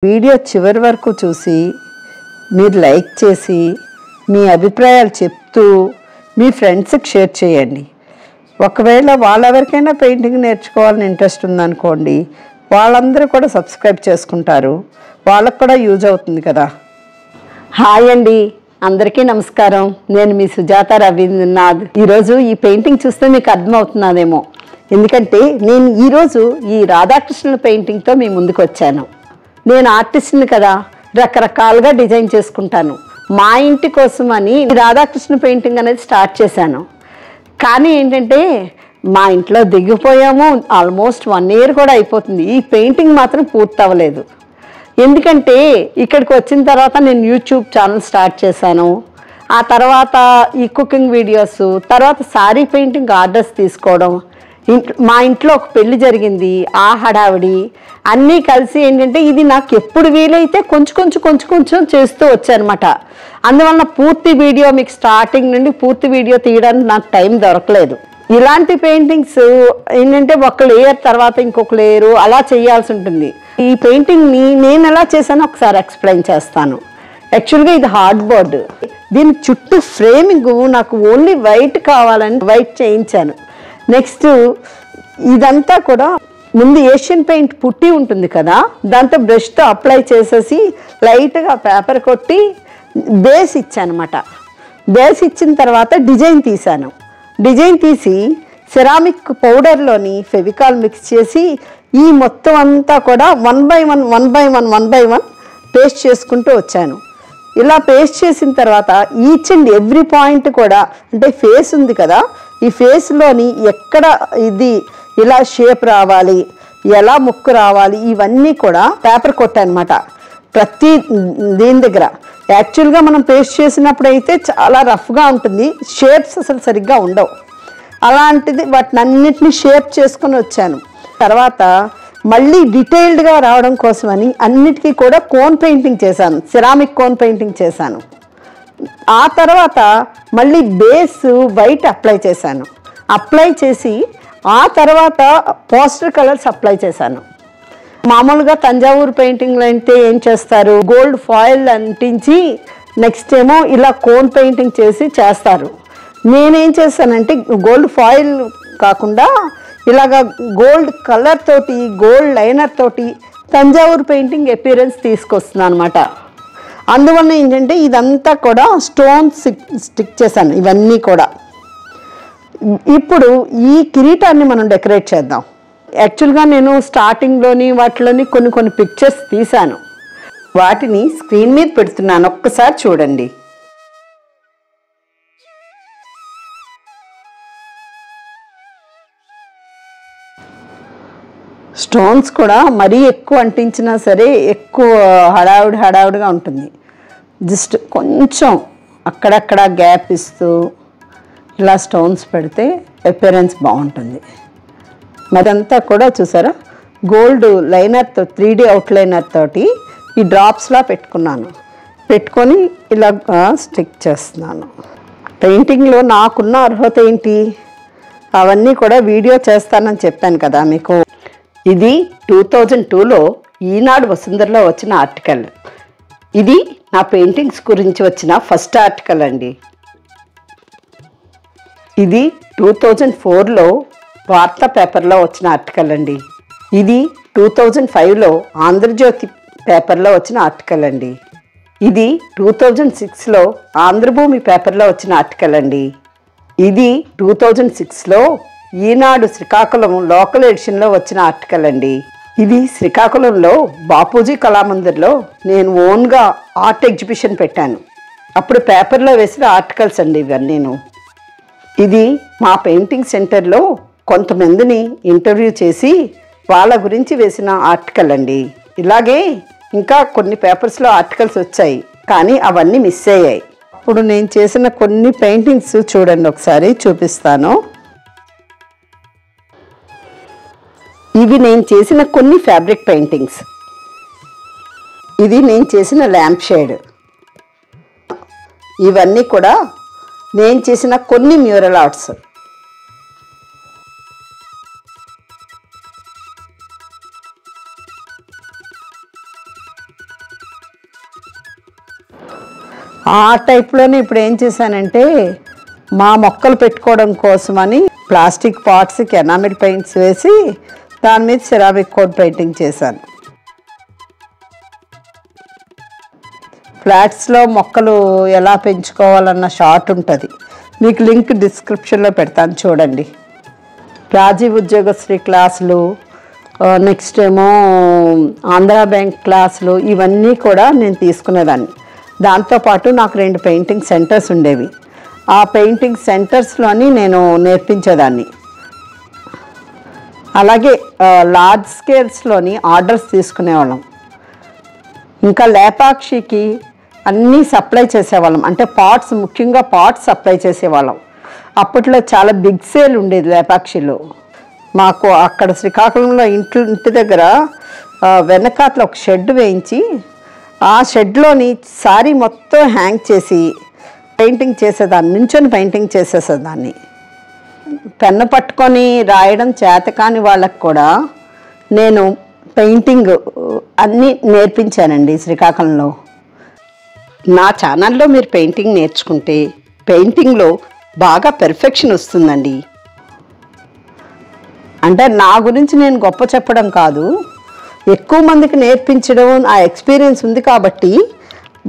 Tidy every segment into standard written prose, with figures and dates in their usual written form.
Video చివరి వరకు చూసి మీరు లైక్ చేసి మీ అభిప్రాయాలు చెప్తూ మీ ఫ్రెండ్స్కి షేర్ చేయండి. ఒకవేళ వాళ్ళెవరికైనా పెయింటింగ్ నేర్చుకోవాలని ఇంట్రెస్ట్ ఉందనుకోండి, వాళ్ళందరూ కూడా సబ్స్క్రైబ్ చేసుకుంటారు, వాళ్ళకు కూడా యూజ్ అవుతుంది కదా. హాయ్ అండి, అందరికీ నమస్కారం. నేను మీ సుజాత రవీంద్రనాథ్. ఈరోజు ఈ పెయింటింగ్ చూస్తే మీకు అర్థమవుతున్నదేమో, ఎందుకంటే నేను ఈరోజు ఈ రాధాకృష్ణుల పెయింటింగ్తో మీ ముందుకు వచ్చాను. నేను ఆర్టిస్ట్ని కదా, రకరకాలుగా డిజైన్ చేసుకుంటాను. మా ఇంటి కోసమని రాధాకృష్ణ పెయింటింగ్ అనేది స్టార్ట్ చేశాను. కానీ ఏంటంటే మా ఇంట్లో దిగిపోయాము, ఆల్మోస్ట్ 1 year కూడా అయిపోతుంది. ఈ పెయింటింగ్ మాత్రం పూర్తి అవ్వలేదు. ఎందుకంటే ఇక్కడికి వచ్చిన తర్వాత నేను యూట్యూబ్ ఛానల్ స్టార్ట్ చేశాను. ఆ తర్వాత ఈ కుకింగ్ వీడియోస్, తర్వాత శారీ పెయింటింగ్ ఆర్డర్స్ తీసుకోవడం, మా ఇంట్లో ఒక పెళ్లి జరిగింది, ఆ హడావిడి అన్నీ కలిసి ఏంటంటే ఇది నాకు ఎప్పుడు వీలైతే కొంచెం చేస్తూ వచ్చానమాట. అందువలన పూర్తి వీడియో మీకు స్టార్టింగ్ నుండి పూర్తి వీడియో తీయడానికి నాకు టైం దొరకలేదు. ఇలాంటి పెయింటింగ్స్ ఏంటంటే ఒక లేయర్ తర్వాత ఇంకొక లేయరు అలా చేయాల్సి ఉంటుంది. ఈ పెయింటింగ్ని నేను ఎలా చేశానో ఒకసారి ఎక్స్ప్లెయిన్ చేస్తాను. యాక్చువల్గా ఇది హార్డ్ బోర్డ్. దీని చుట్టూ ఫ్రేమింగ్ నాకు ఓన్లీ వైట్ కావాలని వైట్ చేయించాను. నెక్స్ట్ ఇదంతా కూడా ముందు ఏషియన్ పెయింట్ పుట్టి ఉంటుంది కదా, దాంతో బ్రష్తో అప్లై చేసేసి లైట్గా పేపర్ కొట్టి బేస్ ఇచ్చానమాట. బేస్ ఇచ్చిన తర్వాత డిజైన్ తీశాను. డిజైన్ తీసి సెరామిక్ పౌడర్లోని ఫెవికాల్ మిక్స్ చేసి ఈ మొత్తం అంతా కూడా 1 by 1 పేస్ట్ చేసుకుంటూ వచ్చాను. ఇలా పేస్ట్ చేసిన తర్వాత ఈచ్ అండ్ ఎవ్రీ పాయింట్ కూడా, అంటే ఫేస్ ఉంది కదా, ఈ ఫేస్లోని ఎక్కడ ఇది ఇలా షేప్ రావాలి, ఎలా ముక్కు రావాలి, ఇవన్నీ కూడా పేపర్ కొట్టానమాట ప్రతి దీని దగ్గర. యాక్చువల్గా మనం పేస్ట్ చేసినప్పుడు అయితే చాలా రఫ్గా ఉంటుంది, షేప్స్ అసలు సరిగ్గా ఉండవు. అలాంటిది వాటిని అన్నిటినీ షేప్ చేసుకొని వచ్చాను. తర్వాత మళ్ళీ డీటెయిల్డ్గా రావడం కోసమని అన్నిటికీ కూడా కోన్ పెయింటింగ్ చేశాను, సిరామిక్ కోన్ పెయింటింగ్ చేశాను. ఆ తర్వాత మళ్ళీ బేస్ వైట్ అప్లై చేశాను. అప్లై చేసి ఆ తర్వాత పోస్టర్ కలర్స్ అప్లై చేశాను. మామూలుగా తంజావూరు పెయింటింగ్లు అంటే ఏం చేస్తారు, గోల్డ్ ఫాయిల్ అంటించి నెక్స్ట్ ఏమో ఇలా కోన్ పెయింటింగ్ చేసి చేస్తారు. నేనేం చేశానంటే గోల్డ్ ఫాయిల్ కాకుండా ఇలాగ గోల్డ్ కలర్ తోటి, గోల్డ్ లైనర్ తోటి తంజావూరు పెయింటింగ్ అపీరెన్స్ తీసుకొస్తున్నాను అనమాట. అందువల్ల ఏంటంటే ఇదంతా కూడా స్టోన్స్ స్టిక్ చేశాను ఇవన్నీ కూడా. ఇప్పుడు ఈ కిరీటాన్ని మనం డెకరేట్ చేద్దాం. యాక్చువల్గా నేను స్టార్టింగ్లోని వాటిలోని కొన్ని పిక్చర్స్ తీశాను, వాటిని స్క్రీన్ మీద పెడుతున్నాను, ఒక్కసారి చూడండి. స్టోన్స్ కూడా మరీ ఎక్కువ అంటించినా సరే ఎక్కువ హడావుడిగా ఉంటుంది. జస్ట్ కొంచెం అక్కడక్కడ గ్యాప్ ఇస్తూ ఇలా స్టోన్స్ పెడితే అపియరెన్స్ బాగుంటుంది. మరంతా కూడా చూసారా, గోల్డ్ లైనర్తో 3D అవుట్లైనర్ తోటి ఈ డ్రాప్స్లా పెట్టుకొని ఇలా స్టిక్ చేస్తున్నాను. పెయింటింగ్లో నాకున్న అర్హత ఏంటి, అవన్నీ కూడా వీడియో చేస్తానని చెప్పాను కదా మీకు. ఇది 2002లో ఈనాడు వసుంధరలో వచ్చిన ఆర్టికల్. ఇది నా పెయింటింగ్స్ గురించి వచ్చిన ఫస్ట్ ఆర్టికల్ అండి. ఇది 2004లో వార్తా పేపర్లో వచ్చిన ఆర్టికల్ అండి. ఇది 2005లో ఆంధ్రజ్యోతి పేపర్లో వచ్చిన ఆర్టికల్ అండి. ఇది 2006లో ఆంధ్రభూమి పేపర్లో వచ్చిన ఆర్టికల్ అండి. ఇది 2006లో ఈనాడు శ్రీకాకుళం లోకల్ ఎడిషన్లో వచ్చిన ఆర్టికల్ అండి. ఇది శ్రీకాకుళంలో బాపూజీ కళామందిర్లో నేను ఓన్గా ఆర్ట్ ఎగ్జిబిషన్ పెట్టాను. అప్పుడు పేపర్లో వేసిన ఆర్టికల్స్ అండి ఇవన్నీను. ఇది మా పెయింటింగ్ సెంటర్లో కొంతమందిని ఇంటర్వ్యూ చేసి వాళ్ళ గురించి వేసిన ఆర్టికల్ అండి. ఇలాగే ఇంకా కొన్ని పేపర్స్లో ఆర్టికల్స్ వచ్చాయి, కానీ అవన్నీ మిస్ అయ్యాయి. ఇప్పుడు నేను చేసిన కొన్ని పెయింటింగ్స్ చూడండి, ఒకసారి చూపిస్తాను. ఇవి నేను చేసిన కొన్ని ఫ్యాబ్రిక్ పెయింటింగ్స్. ఇది నేను చేసిన ల్యాంప్ షేడ్. ఇవన్నీ కూడా నేను చేసిన కొన్ని మ్యూరల్ ఆర్ట్స్. ఆ టైప్లోనే ఇప్పుడు ఏం చేశానంటే మా మొక్కలు పెట్టుకోవడం కోసమని ప్లాస్టిక్ పాట్స్కి ఎనామిల్ పెయింట్స్ వేసి దాని మీద సెరామిక్ కోట్ పెయింటింగ్ చేశాను. ఫ్లాట్స్లో మొక్కలు ఎలా పెంచుకోవాలన్న షార్ట్ ఉంటుంది, మీకు లింక్ డిస్క్రిప్షన్లో పెడతాను చూడండి. రాజీవ్ ఉద్యోగశ్రీ క్లాసులు, నెక్స్ట్ ఏమో ఆంధ్ర బ్యాంక్ క్లాసులు, ఇవన్నీ కూడా నేను తీసుకునేదాన్ని. దాంతోపాటు నాకు 2 పెయింటింగ్ సెంటర్స్ ఉండేవి. ఆ పెయింటింగ్ సెంటర్స్లోని నేను నేర్పించేదాన్ని. అలాగే లార్జ్ స్కేల్స్లోని ఆర్డర్స్ తీసుకునేవాళ్ళం. ఇంకా లేపాక్షికి అన్నీ సప్లై చేసేవాళ్ళం, అంటే పాట్స్, ముఖ్యంగా పాట్స్ సప్లై చేసేవాళ్ళం. అప్పట్లో చాలా బిగ్ సేల్ ఉండేది లేపాక్షిలో. మాకు అక్కడ శ్రీకాకుళంలో ఇంటి దగ్గర వెనకాతలో ఒక షెడ్ వేయించి ఆ షెడ్లోని సారీ మొత్తం హ్యాంగ్ చేసి పెయింటింగ్ చేసేదాన్ని, నుంచొని పెయింటింగ్ చేసేసేదాన్ని. పెన్ను పట్టుకొని రాయడం చేతకాని వాళ్ళకు కూడా నేను పెయింటింగ్ అన్నీ నేర్పించానండి శ్రీకాకుళంలో. నా ఛానల్లో మీరు పెయింటింగ్ నేర్చుకుంటే పెయింటింగ్లో బాగా పెర్ఫెక్షన్ వస్తుందండి. అంటే నా గురించి నేను గొప్ప చెప్పడం కాదు, ఎక్కువ మందికి నేర్పించడం ఆ ఎక్స్పీరియన్స్ ఉంది కాబట్టి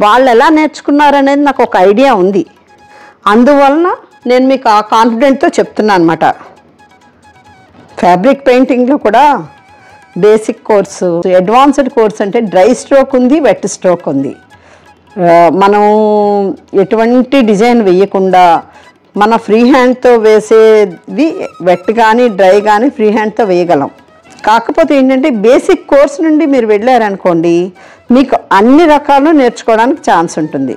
వాళ్ళు ఎలా నేర్చుకున్నారనేది నాకు ఒక ఐడియా ఉంది. అందువలన నేను మీకు ఆ కాన్ఫిడెంట్తో చెప్తున్నాను అనమాట. ఫ్యాబ్రిక్ పెయింటింగ్లో కూడా బేసిక్ కోర్సు, అడ్వాన్స్డ్ కోర్స్ అంటే డ్రై స్ట్రోక్ ఉంది, వెట్ స్ట్రోక్ ఉంది. మనం ఎటువంటి డిజైన్ వేయకుండా మన ఫ్రీ హ్యాండ్తో వేసేవి వెట్ కానీ డ్రై కానీ ఫ్రీ హ్యాండ్తో వేయగలం. కాకపోతే ఏంటంటే బేసిక్ కోర్స్ నుండి మీరు వెళ్ళారనుకోండి, మీకు అన్ని రకాలు నేర్చుకోవడానికి ఛాన్స్ ఉంటుంది.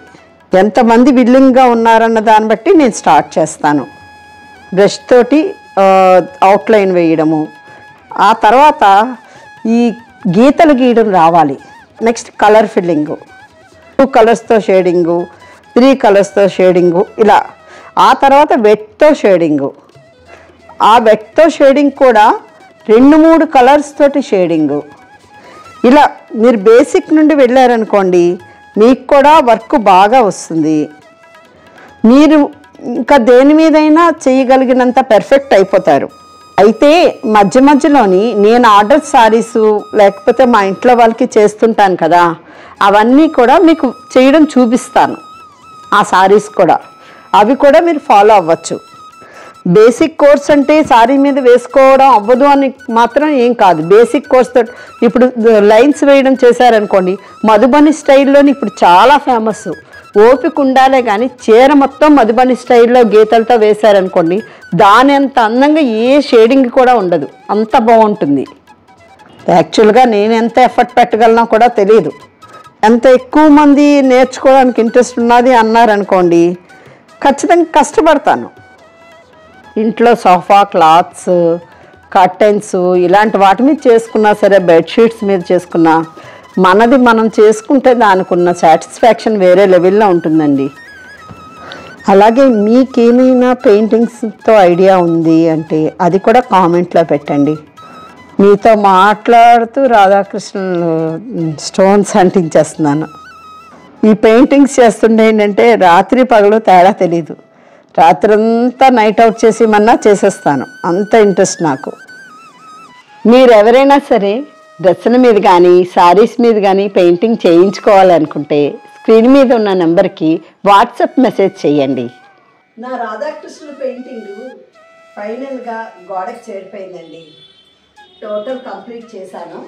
ఎంతమంది విల్లింగ్గా ఉన్నారన్న దాన్ని బట్టి నేను స్టార్ట్ చేస్తాను. బ్రష్ తోటి అవుట్లైన్ వేయడము, ఆ తర్వాత ఈ గీతలు గీయడం రావాలి. నెక్స్ట్ కలర్ ఫిల్లింగు, 2 కలర్స్తో షేడింగు, 3 కలర్స్తో షేడింగు, ఇలా. ఆ తర్వాత వెట్తో షేడింగు, ఆ వెట్తో షేడింగ్ కూడా 2-3 కలర్స్ తోటి షేడింగు. ఇలా మీరు బేసిక్ నుండి వెళ్ళారనుకోండి, మీకు కూడా వర్క్ బాగా వస్తుంది. మీరు ఇంకా దేని మీదైనా చేయగలిగినంత పెర్ఫెక్ట్ అయిపోతారు. అయితే మధ్య మధ్యలోని నేను ఆర్డర్ సారీసు లేకపోతే మా ఇంట్లో వాళ్ళకి చేస్తుంటాను కదా, అవన్నీ కూడా మీకు చేయడం చూపిస్తాను. ఆ సారీస్ కూడా, అవి కూడా మీరు ఫాలో అవ్వచ్చు. బేసిక్ కోర్స్ అంటే సారీ మీద వేసుకోవడం అవ్వదు అని మాత్రం ఏం కాదు. బేసిక్ కోర్స్తో ఇప్పుడు లైన్స్ వేయడం చేశారనుకోండి, మధుబని స్టైల్లోని ఇప్పుడు చాలా ఫేమస్. ఓపిక ఉండాలే కానీ చీర మొత్తం మధుబని స్టైల్లో గీతలతో వేశారనుకోండి, దాని అంత అందంగా ఏ షేడింగ్ కూడా ఉండదు, అంత బాగుంటుంది. యాక్చువల్గా నేను ఎంత ఎఫర్ట్ పెట్టగలనో కూడా తెలియదు. ఎంత ఎక్కువ మంది నేర్చుకోవడానికి ఇంట్రెస్ట్ ఉన్నది అన్నారనుకోండి, ఖచ్చితంగా కష్టపడతాను. ఇంట్లో సోఫా క్లాత్స్, కర్టెన్స్ ఇలాంటి వాటి మీద చేసుకున్నా సరే, బెడ్షీట్స్ మీద చేసుకున్నా, మనది మనం చేసుకుంటే దానికి ఉన్న సాటిస్ఫాక్షన్ వేరే లెవెల్లో ఉంటుందండి. అలాగే మీకేమైనా పెయింటింగ్స్తో ఐడియా ఉంది అంటే అది కూడా కామెంట్లో పెట్టండి. మీతో మాట్లాడుతూ రాధాకృష్ణులు స్టోన్స్ అంటించేస్తున్నాను. ఈ పెయింటింగ్స్ చేస్తుంటే ఏంటంటే రాత్రి పగలు తేడా తెలీదు. రాత్రంతా నైట్ అవుట్ చేసేమన్నా చేసేస్తాను, అంత ఇంట్రెస్ట్ నాకు. మీరు ఎవరైనా సరే డ్రెస్సుల మీద కానీ శారీస్ మీద కానీ పెయింటింగ్ చేయించుకోవాలనుకుంటే స్క్రీన్ మీద ఉన్న నెంబర్కి వాట్సాప్ మెసేజ్ చేయండి. నా రాధాకృష్ణుల పెయింటింగ్ ఫైనల్గా గోడకు చేరిపోయిందండి. టోటల్ కంప్లీట్ చేశాను.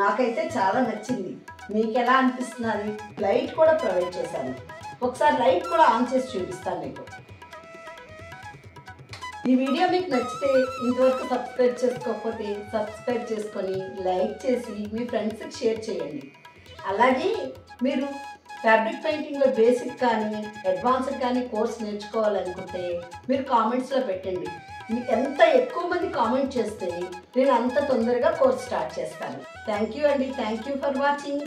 నాకైతే చాలా నచ్చింది. మీకు ఎలా అనిపిస్తున్నది? లైట్ కూడా ప్రొవైడ్ చేశాను. ఒకసారి లైట్ కూడా ఆన్ చేసి చూపిస్తాను మీకు. ఈ వీడియో మీకు నచ్చితే ఇంతవరకు సబ్స్క్రైబ్ చేసుకోకపోతే సబ్స్క్రైబ్ చేసుకొని లైక్ చేసి మీ ఫ్రెండ్స్కి షేర్ చేయండి. అలాగే మీరు ఫ్యాబ్రిక్ పెయింటింగ్లో బేసిక్ కానీ అడ్వాన్స్డ్ కానీ కోర్స్ నేర్చుకోవాలనుకుంటే మీరు కామెంట్స్లో పెట్టండి. మీకు ఎంత ఎక్కువ మంది కామెంట్ చేస్తే నేను అంత తొందరగా కోర్స్ స్టార్ట్ చేస్తాను. థ్యాంక్ యూ అండి. Thank you for watching.